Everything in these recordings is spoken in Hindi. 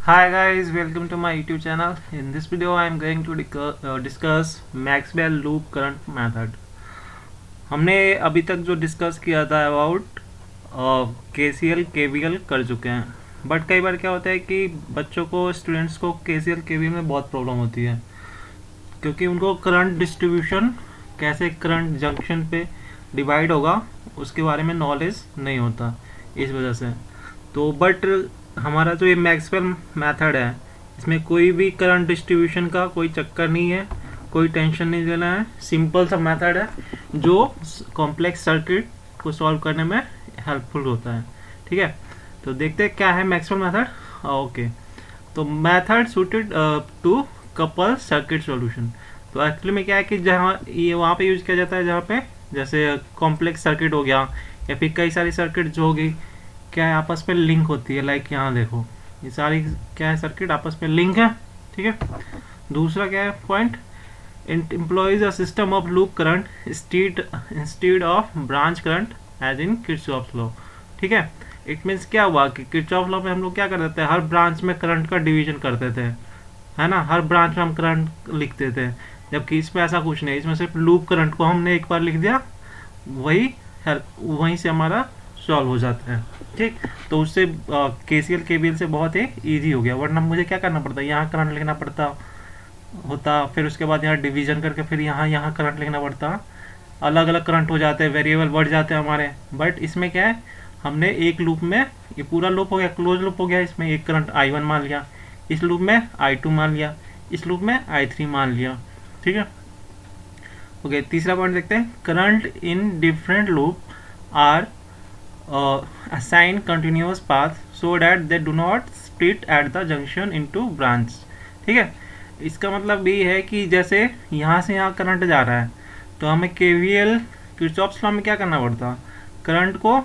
Hi guys, welcome to my YouTube channel. In this video, I am going to discuss Maxwell loop current method. हमने अभी तक जो डिस्कस किया था अबाउट KCL KVL कर चुके हैं, बट कई बार क्या होता है कि बच्चों को स्टूडेंट्स को KCL KVL में बहुत प्रॉब्लम होती है क्योंकि उनको करंट डिस्ट्रीब्यूशन कैसे करंट जंक्शन पे डिवाइड होगा उसके बारे में नॉलेज नहीं होता इस वजह से। तो बट हमारा जो ये मैक्सवेल मेथड है इसमें कोई भी करंट डिस्ट्रीब्यूशन का कोई चक्कर नहीं है, कोई टेंशन नहीं लेना है। सिंपल सा मेथड है जो कॉम्प्लेक्स सर्किट को सॉल्व करने में हेल्पफुल होता है। ठीक है, तो देखते हैं क्या है मैक्सवेल मेथड। ओके, तो method suited to couple circuit solution. तो एक्चुअली में क्या है कि जहाँ ये वहाँ पे यूज किया जाता है जहाँ पे जैसे कॉम्प्लेक्स सर्किट हो गया या फिर कई सारी सर्किट जो होगी क्या है आपस में लिंक होती है। लाइक यहाँ देखो ये सारी क्या है सर्किट आपस में लिंक है। ठीक है, दूसरा क्या है point, it employs a system of loop current instead of branch current as in Kirchhoff's law। ठीक है, इट मीन्स क्या हुआ कि किरचॉफ लॉ में हम लोग क्या कर देते हैं, हर ब्रांच में करंट का डिवीजन करते थे, है ना। हर ब्रांच में हम करंट लिखते थे, जबकि इसमें ऐसा कुछ नहीं, इसमें सिर्फ लूप करंट को हमने एक बार लिख दिया, वहीं से हमारा सॉल्व हो जाता है। ठीक, तो उससे KCL KVL से बहुत ही ईजी हो गया, वरना मुझे क्या करना पड़ता, यहाँ करंट लिखना पड़ता होता, फिर उसके बाद यहाँ डिवीजन करके फिर यहाँ करंट लिखना पड़ता, अलग अलग करंट हो जाते हैं, वेरिएबल बढ़ जाते हैं हमारे। बट इसमें क्या है, हमने एक लूप में, ये पूरा लूप हो गया, क्लोज लूप हो गया, इसमें एक करंट I1 मान लिया, इस लूप में I2 मान लिया, इस लूप में I3 मान लिया। ठीक है, ओके, तीसरा पॉइंट देखते हैं, current in different loop are assign continuous path so that they do not split at the junction into branch। ठीक है, इसका मतलब ये है कि जैसे यहाँ से यहाँ करंट जा रहा है तो हमें KVL किरचॉफ्स लॉ में क्या करना पड़ता, करंट को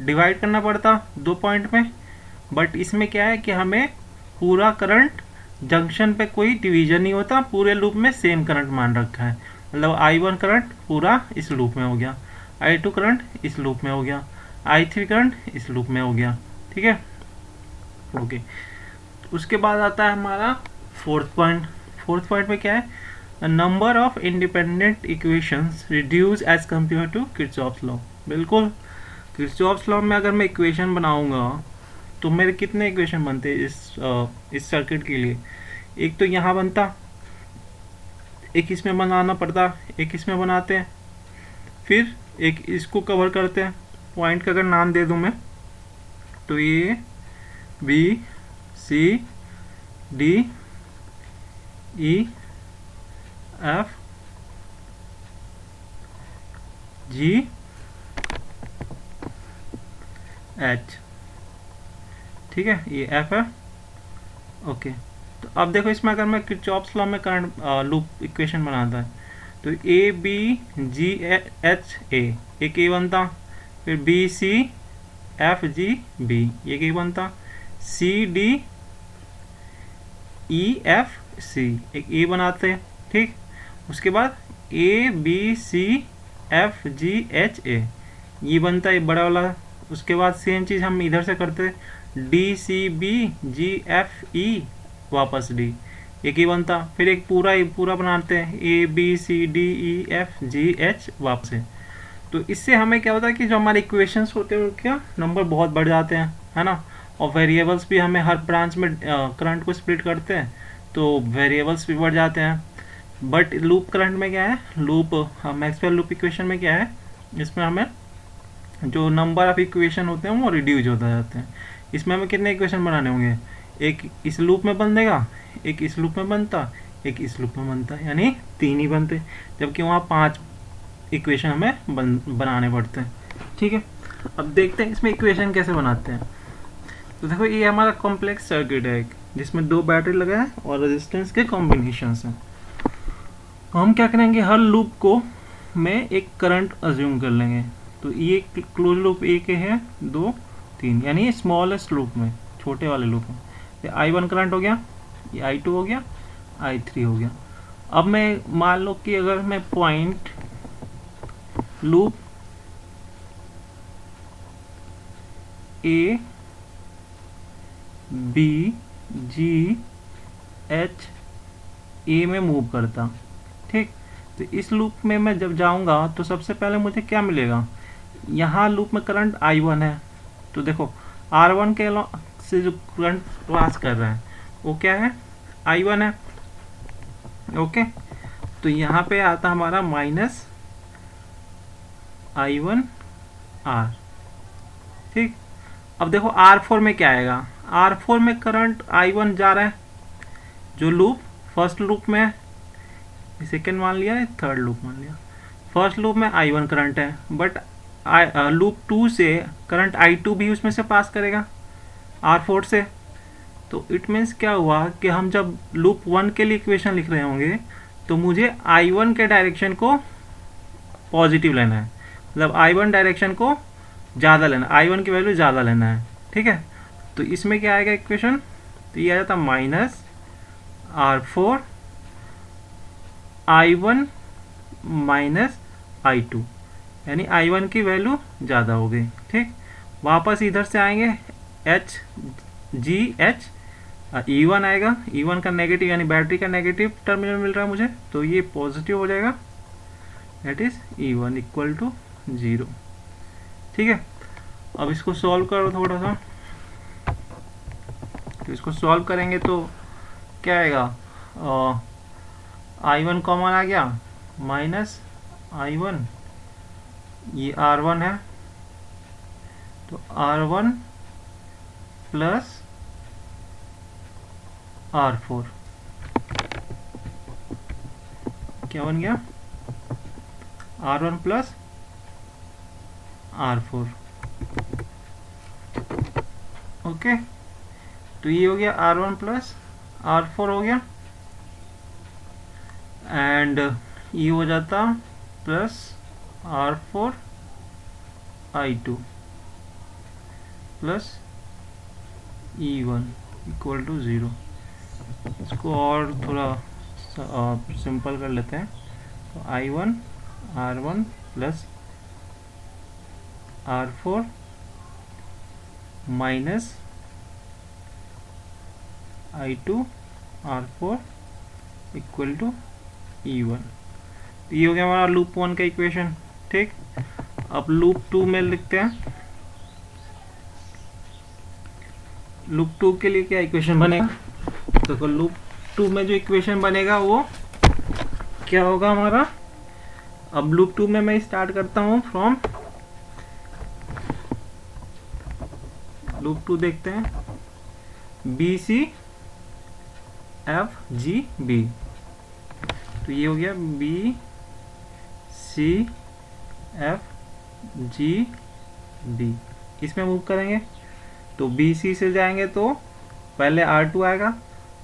डिवाइड करना पड़ता दो पॉइंट में। बट इसमें क्या है कि हमें पूरा करंट जंक्शन पे कोई डिवीजन नहीं होता, पूरे लूप में सेम करंट मान रखा है। मतलब I1 करंट पूरा इस लूप में हो गया, I2 करंट इस लूप में हो गया, I3 करंट इस लूप में हो गया। ठीक है, ओके, उसके बाद आता है हमारा फोर्थ पॉइंट। फोर्थ पॉइंट में क्या है, number of independent equations reduce as compare to Kirchhoff's law. बिल्कुल, किरचॉफ्स लॉ में अगर मैं इक्वेशन बनाऊंगा तो मेरे कितने इक्वेशन बनते हैं इस सर्किट के लिए, एक तो यहाँ बनता, एक इसमें बनाना पड़ता, एक इसमें बनाते हैं, फिर एक इसको कवर करते हैं। पॉइंट का अगर नाम दे दूं मैं तो ये B C D E F G H। ठीक है, ये F है। ओके, तो अब देखो इसमें अगर मैं किरचॉफ्स लॉ में करंट लूप इक्वेशन बनाता है तो A B G H A, एक A बनता, फिर B C F G B, ये क्या बनता, C D E F C, एक A बनाते हैं। ठीक, उसके बाद A B C F G H A, ये बनता है बड़ा वाला। उसके बाद सेम चीज़ हम इधर से करते हैं, D C B G F E वापस D, एक ही बनता, फिर एक पूरा बनाते हैं, A B C D E F G H वापस है। तो इससे हमें क्या होता है कि जो हमारे इक्वेशंस होते हैं क्या नंबर बहुत बढ़ जाते हैं, है ना। और वेरिएबल्स भी हमें हर ब्रांच में करंट को स्प्लिट करते हैं तो वेरिएबल्स भी बढ़ जाते हैं। बट लूप करंट में क्या है, लूप मैक्सवेल लूप इक्वेशन में क्या है, इसमें हमें जो नंबर ऑफ इक्वेशन होते हैं वो रिड्यूज होते जाते हैं। इसमें हमें कितने इक्वेशन बनाने होंगे, एक इस लूप में बन देगा, एक इस लूप में बनता, एक इस लूप में बनता, यानी 3 ही बनते, जबकि वहाँ 5 इक्वेशन हमें बनाने पड़ते हैं। ठीक है, अब देखते हैं इसमें इक्वेशन कैसे बनाते हैं। तो देखो ये हमारा कॉम्प्लेक्स सर्किट है जिसमें 2 बैटरी लगा है और रेजिस्टेंस के कॉम्बिनेशन हैं। हम क्या करेंगे, हर लूप को में एक करंट अज्यूम कर लेंगे। तो ये क्लोज लूप एक है, 2 3, यानी स्मॉलेस्ट लूप में, छोटे वाले लूप में ये I1 करंट हो गया, ये I2 हो गया, I3 हो गया। अब मैं मान लो कि अगर मैं point loop A B ji H A में मूव करता। ठीक, तो इस लूप में मैं जब जाऊंगा तो सबसे पहले मुझे क्या मिलेगा, यहाँ लूप में करंट I1 है, तो देखो R1 के से जो करंट पास कर रहा है वो क्या है, I1 है। ओके, तो यहाँ पे आता हमारा माइनस I1 R। ठीक, अब देखो R4 में क्या आएगा, R4 में करंट I1 जा रहा है, जो लूप फर्स्ट लूप में है, सेकेंड मान लिया, थर्ड लूप मान लिया। फर्स्ट लूप में I1 करंट है, बट लूप 2 से करंट I2 भी उसमें से पास करेगा R4 से। तो इट मीन्स क्या हुआ कि हम जब लूप 1 के लिए इक्वेशन लिख रहे होंगे तो मुझे I1 के डायरेक्शन को पॉजिटिव लेना है, मतलब I1 डायरेक्शन को ज़्यादा लेना, I1 की वैल्यू ज़्यादा लेना है। ठीक है, तो इसमें क्या आएगा इक्वेशन, तो ये आ जाता minus R4 I1 minus I2, यानी I1 की वैल्यू ज़्यादा हो गई। ठीक, वापस इधर से आएंगे एच जी एच E1 आएगा, E1 का नेगेटिव यानी बैटरी का नेगेटिव टर्मिनल मिल रहा है मुझे, तो ये पॉजिटिव हो जाएगा, that is E1 equal to 0। ठीक है, अब इसको सॉल्व करो थोड़ा सा, तो इसको सॉल्व करेंगे तो क्या आएगा, I1 कॉमन आ गया, माइनस I1, ये R1 है, तो R1 प्लस R4 क्या बन गया, R1 प्लस R4। ओके, तो ये हो गया R1 प्लस R4 हो गया, एंड ये हो जाता plus R4 I2 plus E1 equal to 0। इसको और थोड़ा सिंपल कर लेते हैं, तो I1 R1 plus R4 minus I2 R4 equal to E1। तो ये हो गया हमारा लूप 1 का इक्वेशन। ठीक, अब लूप 2 में लिखते हैं, लूप 2 के लिए क्या इक्वेशन बनेगा, तो लूप 2 में जो इक्वेशन बनेगा वो क्या होगा हमारा, अब लूप 2 में मैं स्टार्ट करता हूँ फ्रॉम लूप 2, देखते हैं B C F G B, तो ये हो गया B C F G B, इसमें मूव करेंगे तो बी सी से जाएंगे तो पहले R2 आएगा,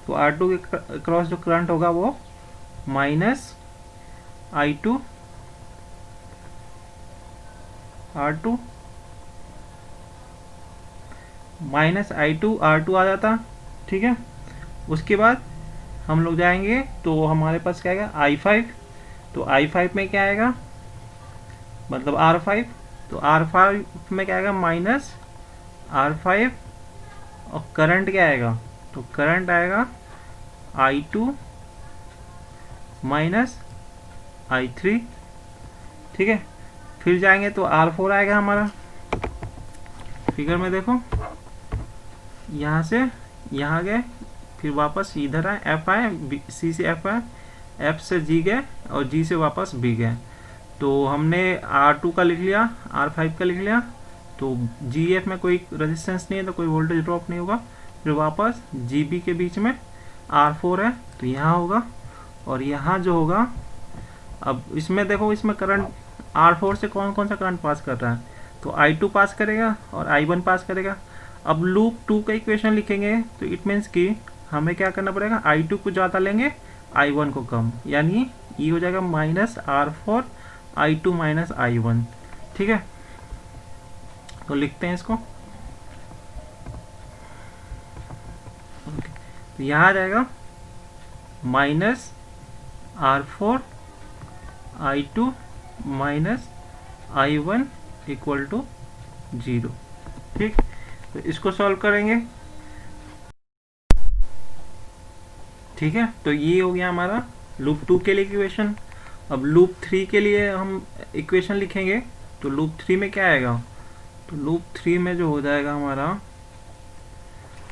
तो R2 के क्रॉस जो करंट होगा वो minus I2 R2 minus I2 R2 आ जाता। ठीक है, उसके बाद हम लोग जाएंगे तो हमारे पास क्या आएगा I5, तो I5 में क्या आएगा, मतलब R5, तो R5 में क्या आएगा माइनस R5, और करंट क्या आएगा, तो करंट आएगा I2 माइनस I3। ठीक है, फिर जाएंगे तो R4 आएगा हमारा, फिगर में देखो यहाँ से यहाँ गए, फिर वापस इधर आए, F आए, C से F आए, F से G गए और G से वापस B गए, तो हमने R2 का लिख लिया, R5 का लिख लिया, तो GF में कोई रेजिस्टेंस नहीं है तो कोई वोल्टेज ड्रॉप नहीं होगा, फिर वापस GB के बीच में R4 है तो यहाँ होगा, और यहाँ जो होगा, अब इसमें देखो इसमें करंट R4 से कौन कौन सा करंट पास कर रहा है, तो I2 पास करेगा और I1 पास करेगा। अब लूप 2 का इक्वेशन लिखेंगे तो इट मीन्स कि हमें क्या करना पड़ेगा, I2 को ज़्यादा लेंगे I1 को कम, यानी ये हो जाएगा minus R4 I2 minus I1। ठीक है, तो लिखते हैं इसको, तो यहाँ आ जाएगा minus R4 I2 minus I1 equal to 0। ठीक, तो इसको सॉल्व करेंगे ठीक है, तो ये हो गया हमारा लूप 2 के लिए इक्वेशन। अब लूप 3 के लिए हम इक्वेशन लिखेंगे। तो लूप 3 में क्या आएगा, तो लूप 3 में जो हो जाएगा हमारा,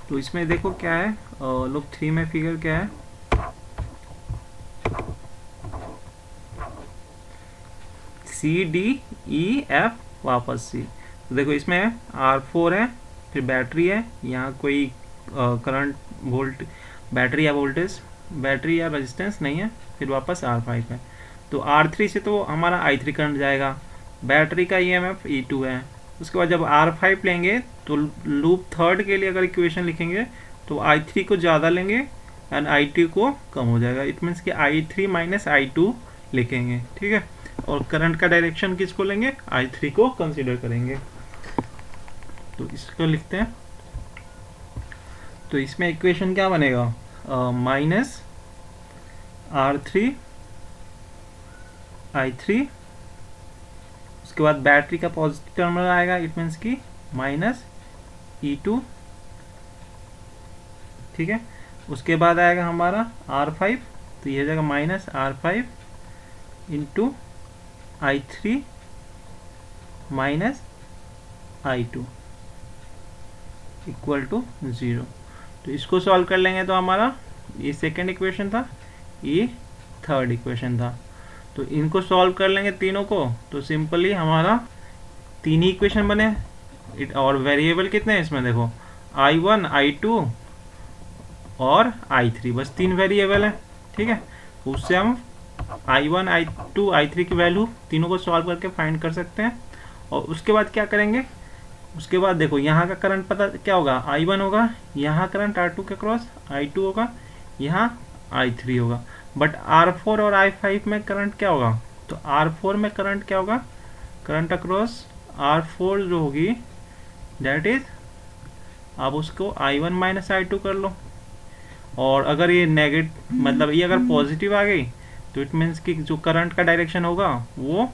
तो इसमें देखो क्या है, लूप 3 में फिगर क्या है, सी डी ई एफ वापस सी। तो देखो इसमें R4 है, फिर बैटरी है, यहाँ कोई करंट वोल्ट बैटरी या वोल्टेज बैटरी या रेजिस्टेंस नहीं है, फिर वापस R5 है। तो R3 से तो हमारा I3 करंट जाएगा, बैटरी का EMF E2 है। उसके बाद जब R5 लेंगे तो लूप 3 के लिए अगर इक्वेशन लिखेंगे तो I3 को ज़्यादा लेंगे एंड I2 को कम हो जाएगा। इट मीन्स कि I3 माइनस I2 लिखेंगे, ठीक है। और करंट का डायरेक्शन किसको लेंगे, I3 को कंसीडर करेंगे। तो इसको लिखते हैं। तो इसमें इक्वेशन क्या बनेगा, माइनस R3 I3, उसके बाद बैटरी का पॉजिटिव टर्मिनल आएगा, इट मीन्स कि माइनस E2, ठीक है। उसके बाद आएगा हमारा R5, तो ये हो जाएगा minus R5 into I3 minus I2 equal to 0। तो इसको सॉल्व कर लेंगे तो हमारा ये सेकेंड इक्वेशन था, ये थर्ड इक्वेशन था। तो इनको सॉल्व कर लेंगे तीनों को, तो सिंपली हमारा तीन ही इक्वेशन बने। और वेरिएबल कितने हैं इसमें, देखो I1 I2 और I3, बस तीन वेरिएबल है, ठीक है। उससे हम I1 I2 I3 की वैल्यू तीनों को सॉल्व करके फाइंड कर सकते हैं। और उसके बाद क्या करेंगे, उसके बाद देखो यहाँ का करंट पता क्या होगा, I1 होगा, यहाँ करंट R2 के क्रॉस I2 होगा, यहाँ I3 होगा। बट R4 और I5 में करंट क्या होगा, तो R4 में करंट क्या होगा, करंट अक्रॉस R4 जो होगी दैट इज, आप उसको I1 माइनस I2 कर लो। और अगर ये नेगेटिव मतलब ये अगर पॉजिटिव आ गई तो इट मीन्स कि जो करंट का डायरेक्शन होगा वो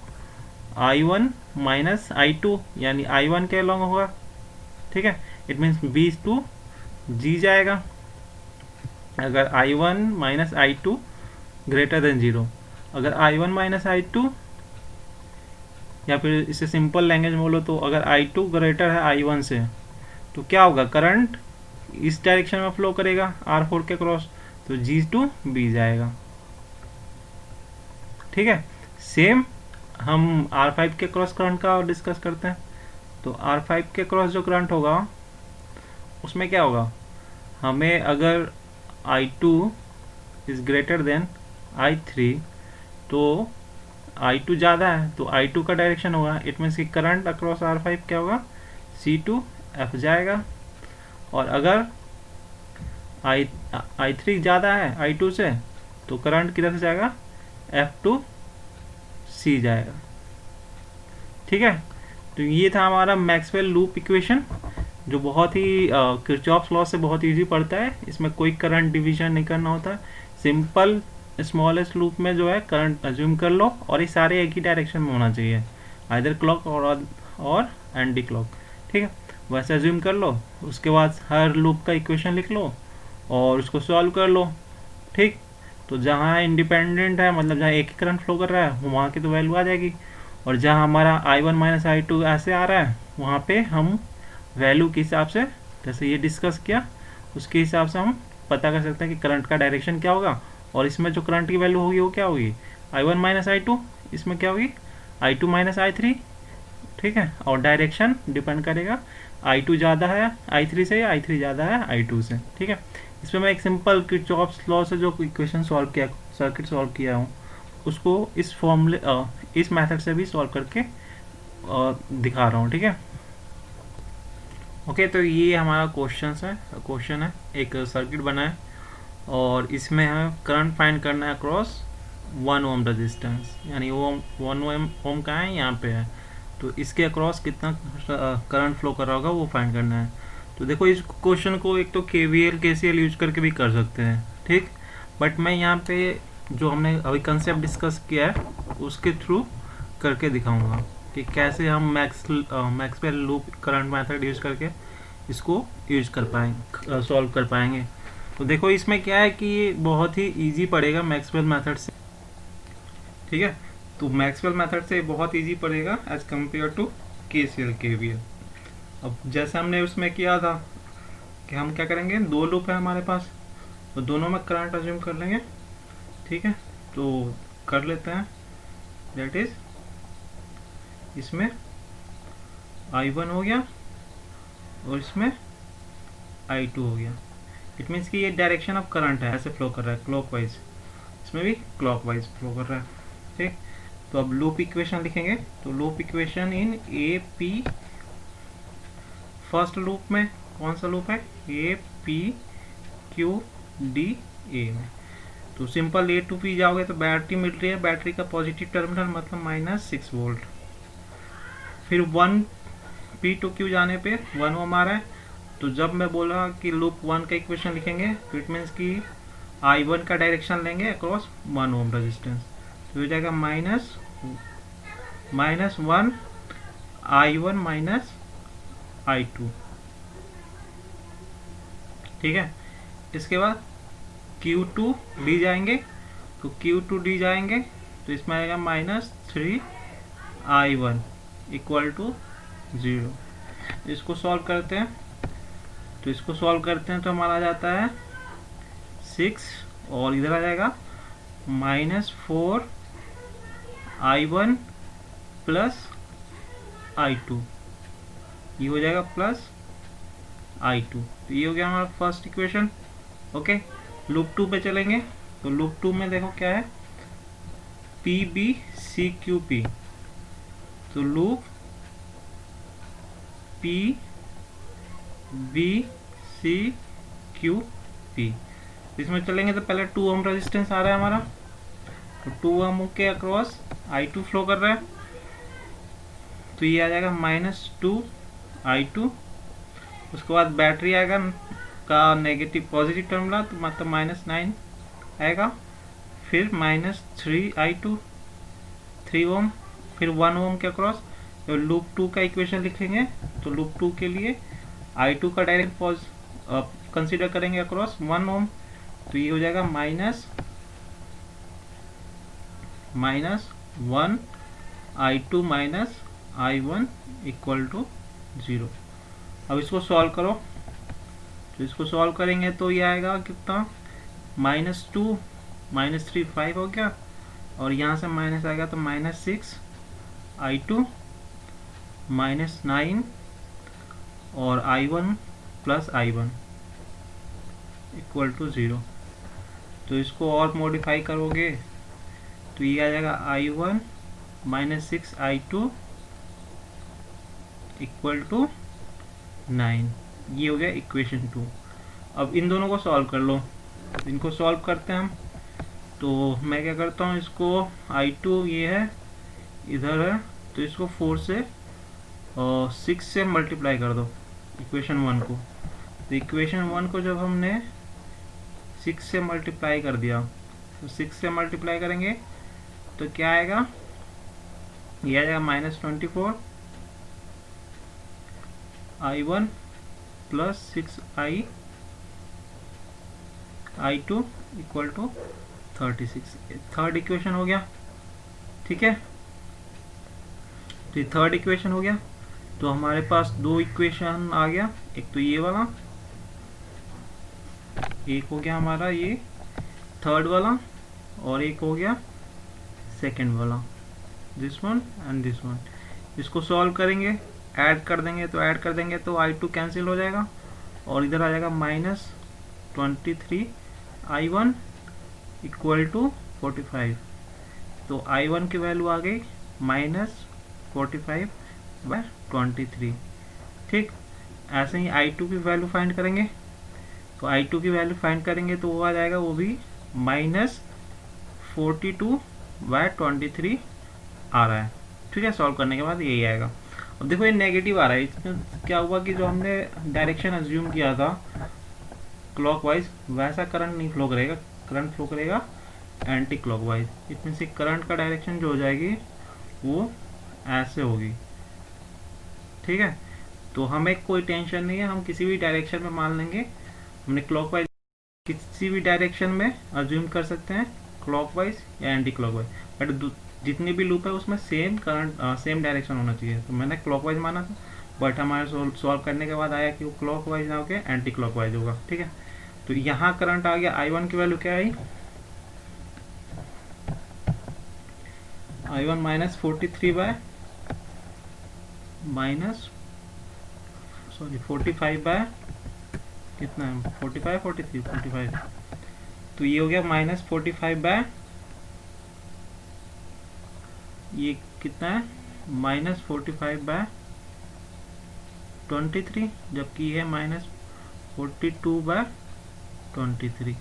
I1 माइनस I2 यानी I1 के अलॉन्ग होगा, ठीक है। It means B to G जाएगा अगर I1 minus I2 greater than 0। अगर I1 माइनस I2, या फिर इसे सिंपल लैंग्वेज में बोलो तो अगर I2 ग्रेटर है I1 से, तो क्या होगा, करंट इस डायरेक्शन में फ्लो करेगा R4 के क्रॉस, तो G टू B जाएगा, ठीक है। सेम हम R5 के क्रॉस करंट का डिस्कस करते हैं। तो R5 के क्रॉस जो करंट होगा उसमें क्या होगा, हमें अगर I2 is greater than I3 तो I2 ज़्यादा है तो I2 का डायरेक्शन होगा, इट मीन्स कि करंट अक्रॉस R5 क्या होगा, C2F जाएगा। और अगर I3 ज़्यादा है I2 से तो करंट किधर से जाएगा, F2C जाएगा, ठीक है। तो ये था हमारा मैक्सवेल लूप इक्वेशन, जो बहुत ही किरचॉफ्स लॉ से बहुत इजी पड़ता है। इसमें कोई करंट डिवीजन नहीं करना होता, सिंपल स्मॉलेस्ट लूप में जो है करंट अज्यूम कर लो और ये सारे एक ही डायरेक्शन में होना चाहिए, आइदर क्लॉक और एंटी क्लॉक, ठीक है। वैसे अज्यूम कर लो, उसके बाद हर लूप का इक्वेशन लिख लो और उसको सॉल्व कर लो, ठीक। तो जहाँ इंडिपेंडेंट है मतलब जहाँ एक ही करंट फ्लो कर रहा है वहाँ की तो वैल्यू आ जाएगी, और जहाँ हमारा I1 माइनस I2 ऐसे आ रहा है वहाँ पे हम वैल्यू के हिसाब से, जैसे ये डिस्कस किया उसके हिसाब से हम पता कर सकते हैं कि करंट का डायरेक्शन क्या होगा। और इसमें जो करंट की वैल्यू होगी वो क्या होगी, I1 माइनस I2, इसमें क्या होगी I2 माइनस I3, ठीक है। और डायरेक्शन डिपेंड करेगा I2 ज़्यादा है I3 से या I3 ज़्यादा है I2 से, ठीक है। इसमें मैं एक सिंपल किरचॉफ्स लॉ से जो इक्वेशन सॉल्व किया, सर्किट सॉल्व किया हूँ, उसको इस फॉर्मूले इस मेथड से भी सॉल्व करके दिखा रहा हूँ, ठीक है। ओके, तो ये हमारा क्वेश्चन है, एक सर्किट बना है और इसमें हमें करंट फाइंड करना है अक्रॉस 1 ओम रेजिस्टेंस, यानी ओम 1 ओम का है यहाँ पे है, तो इसके अक्रॉस कितना करंट फ्लो कर रहा होगा वो फाइंड करना है। तो देखो इस क्वेश्चन को एक तो KVL KCL यूज करके भी कर सकते हैं, ठीक। बट मैं यहाँ पे जो हमने अभी कंसेप्ट डिस्कस किया है उसके थ्रू करके दिखाऊंगा कि कैसे हम Maxwell loop current method use करके इसको यूज कर पाएंगे, सॉल्व कर पाएंगे। तो देखो इसमें क्या है कि ये बहुत ही इजी पड़ेगा मैक्सवेल मेथड से, ठीक है। तो मैक्सवेल मेथड से बहुत इजी पड़ेगा as compare to KCL KVL. अब जैसे हमने उसमें किया था कि हम क्या करेंगे, दो लूप है हमारे पास, तो दोनों में करंट अज्यूम कर लेंगे, ठीक है। तो कर लेते हैं, दैट इज इसमें I1 हो गया और इसमें I2 हो गया। इट मीन्स कि ये डायरेक्शन ऑफ करंट है, ऐसे फ्लो कर रहा है क्लॉकवाइज, इसमें भी क्लॉकवाइज फ्लो कर रहा है, ठीक। तो अब लूप इक्वेशन लिखेंगे, तो loop equation in A P, first loop में कौन सा लूप है, A P Q D A में। तो सिंपल ए टू पी जाओगे तो बैटरी मिल रही है, बैटरी का पॉजिटिव टर्मिनल मतलब -6 वोल्ट। फिर 1 पी टू क्यू जाने पे 1 ओम आ रहा है। तो जब मैं बोला कि लूप 1 का इक्वेशन लिखेंगे तो इट मीन्स कि I1 का डायरेक्शन लेंगे अक्रॉस 1 ओम रेजिस्टेंस, तो हो जाएगा -1 I1 माइनस I2, ठीक है। इसके बाद Q2D जाएंगे, तो Q2D जाएंगे तो इसमें आएगा -3 I1 इक्वल टू 0। इसको सॉल्व करते हैं, तो इसको सॉल्व करते हैं तो हमारा आ जाता है 6 और इधर आ जाएगा -4 I1 प्लस I2, ये हो जाएगा प्लस I2। तो ये हो गया हमारा फर्स्ट इक्वेशन, ओके। लूप 2 पे चलेंगे, तो लूप 2 में देखो क्या है, PBCQP, तो लूप PBCQP इसमें चलेंगे तो पहले 2 ओम रेजिस्टेंस आ रहा है हमारा, तो 2 ओम के अक्रॉस I2 फ्लो कर रहा है, तो ये आ जाएगा -2 I2। उसके बाद बैटरी आएगा का नेगेटिव पॉजिटिव टर्मिनल, तो मतलब -9 आएगा, फिर -3 I2 3 ओम, फिर 1 ओम के अक्रॉस। तो लूप 2 का इक्वेशन लिखेंगे, तो लूप 2 के लिए I2 का डायरेक्ट पॉज कंसीडर करेंगे अक्रॉस 1 ओम, तो ये हो जाएगा -1 I2 minus I1 equal to 0। अब इसको सॉल्व करो, तो इसको सॉल्व करेंगे तो ये आएगा कितना, -2 -3 5 हो गया, और यहाँ से माइनस आएगा तो -6 I2 -9 और I1 plus I1 equal to 0। तो इसको और मॉडिफाई करोगे तो ये आ जाएगा I1 -6 I2 इक्वल टू 9, ये हो गया इक्वेशन 2। अब इन दोनों को सॉल्व कर लो, इनको सॉल्व करते हैं हम। तो मैं क्या करता हूँ, इसको I2 ये है इधर है, तो इसको 4 से और 6 से मल्टीप्लाई कर दो इक्वेशन 1 को। तो इक्वेशन 1 को जब हमने 6 से मल्टीप्लाई कर दिया, तो 6 से मल्टीप्लाई करेंगे तो क्या आएगा, ये आ जाएगा -24 I1 plus 6 I2 equal to 36। Third equation हो गया, ठीक है। तो ये थर्ड इक्वेशन हो गया, तो हमारे पास दो इक्वेशन आ गया, एक तो ये वाला, एक हो गया हमारा ये थर्ड वाला, और एक हो गया सेकंड वाला, this one and this one. इसको सॉल्व करेंगे, ऐड कर देंगे, तो ऐड कर देंगे तो I2 कैंसिल हो जाएगा, और इधर आ जाएगा -23 I1 इक्वल टू 45। तो I1 की वैल्यू आ गई -45/23, ठीक। ऐसे ही I2 की वैल्यू फाइंड करेंगे, तो I2 की वैल्यू फाइंड करेंगे तो वो आ जाएगा, वो भी -42/23 आ रहा है, ठीक है। सॉल्व करने के बाद यही आएगा। अब देखो ये नेगेटिव आ रहा है, इसमें क्या हुआ कि जो हमने डायरेक्शन अज्यूम किया था क्लॉकवाइज, वैसा करंट नहीं फ्लो करेगा, करंट फ्लो करेगा anti clockwise. It means current का डायरेक्शन जो हो जाएगी वो ऐसे होगी, ठीक है। तो हमें कोई टेंशन नहीं है, हम किसी भी डायरेक्शन में मान लेंगे। हमने क्लॉकवाइज किसी भी डायरेक्शन में अज्यूम कर सकते हैं, क्लॉकवाइज या एंटी क्लॉकवाइज, बट जितनी भी लूप है उसमें सेम करंट सेम डायरेक्शन होना चाहिए। तो मैंने क्लॉकवाइज माना था, बट हमारे सॉल्व करने के बाद आया कि वो क्लॉकवाइज ना होकर एंटी क्लॉकवाइज होगा। ठीक है, तो यहाँ करंट आ गया, I1 की वैल्यू क्या आई, I1 minus 43 by minus 45 by कितना है, 45 43 45, तो ये हो गया माइनस 45 बाय, ये कितना है माइनस 45 बाय 23, जबकि ये है माइनस 42 बाय 23।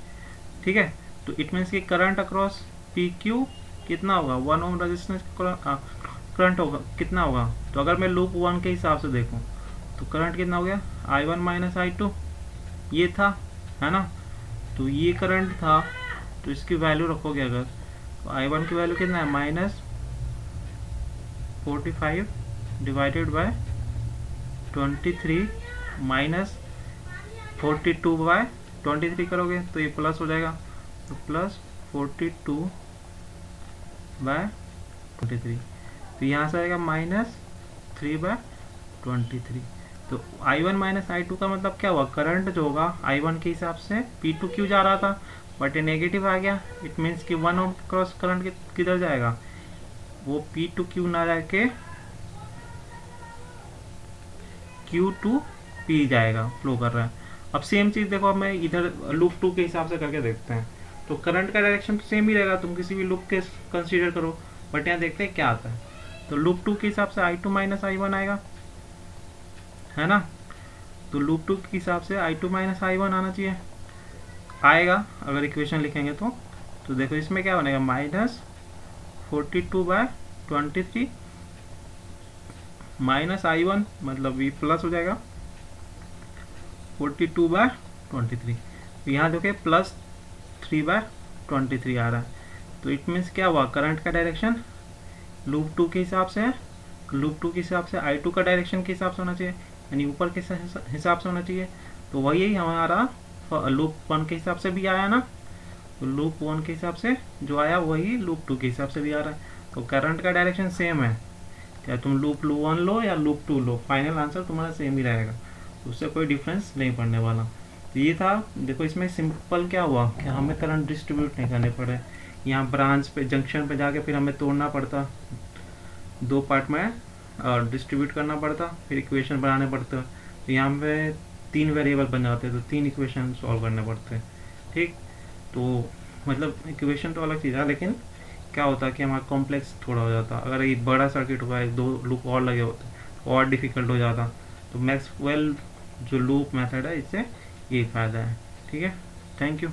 ठीक है, तो इट मीन्स कि करंट अक्रॉस पी क्यू कितना होगा, 1 ओम रेजिस्टेंस करंट होगा कितना होगा। तो अगर मैं लूप 1 के हिसाब से देखूं तो करंट कितना हो गया, I1 माइनस I2 ये था, है ना। तो ये करंट था, तो इसकी वैल्यू रखोगे अगर, तो I1 की वैल्यू कितना है, minus 45 divided by 23 minus 42 by 23 करोगे तो ये प्लस हो जाएगा, तो प्लस 42 बाय 23, तो यहाँ से आएगा माइनस 3 बाय 23। तो I1 माइनस I2 का मतलब क्या हुआ, करंट जो होगा I1 के हिसाब से P2 क्यों जा रहा था, बट ये नेगेटिव आ गया। इट मीन्स कि 1 ओम क्रॉस करंट किधर जाएगा, वो P2 क्यू ना जाके Q2P जाएगा, फ्लो कर रहा है। अब सेम चीज़ देखो, अब मैं इधर लूप 2 के हिसाब से करके देखते हैं, तो करंट का डायरेक्शन तो सेम ही रहेगा, तुम किसी भी लूप के कंसीडर करो, बट यहाँ देखते हैं क्या आता है। तो लूप 2 के हिसाब से I2 माइनस I1 आएगा, है ना। तो लूप 2 के हिसाब से I2 माइनस I1 आना चाहिए, आएगा अगर इक्वेशन लिखेंगे तो देखो इसमें क्या बनेगा, माइनस 42 बाय 23 माइनस I1 मतलब ये प्लस हो जाएगा 42 बाय 23, तो यहाँ देखिए प्लस 3 बाय 23 आ रहा है। तो इट मीन्स क्या हुआ, करंट का डायरेक्शन लूप 2 के हिसाब से है, लूप 2 के हिसाब से I2 का डायरेक्शन के हिसाब से होना चाहिए, यानी ऊपर के हिसाब से होना चाहिए। तो वही हमारा लूप 1 के हिसाब से भी आया ना, तो लूप 1 के हिसाब से जो आया वही लूप 2 के हिसाब से भी आ रहा है। तो करंट का डायरेक्शन सेम है, या तुम लूप 1 लो या लूप 2 लो, फाइनल आंसर तुम्हारा सेम ही रहेगा, उससे कोई डिफरेंस नहीं पड़ने वाला। तो ये था, देखो इसमें सिंपल क्या हुआ कि हमें करंट डिस्ट्रीब्यूट नहीं करने पड़े, यहाँ ब्रांच पे जंक्शन पे जाके फिर हमें तोड़ना पड़ता, 2 पार्ट में डिस्ट्रीब्यूट करना पड़ता, फिर इक्वेशन बनाने पड़ते, तो यहाँ पे 3 वेरिएबल बन जाते, तो 3 इक्वेशन सॉल्व करने पड़ते। ठीक, तो मतलब इक्वेशन तो अलग चीज़ है, लेकिन क्या होता कि हमारा कॉम्प्लेक्स थोड़ा हो जाता, अगर एक बड़ा सर्किट हुआ है 2 लूप और लगे होते और डिफ़िकल्ट हो जाता। तो मैक्सवेल जो लूप मेथड है, इससे ये फ़ायदा है। ठीक है, थैंक यू।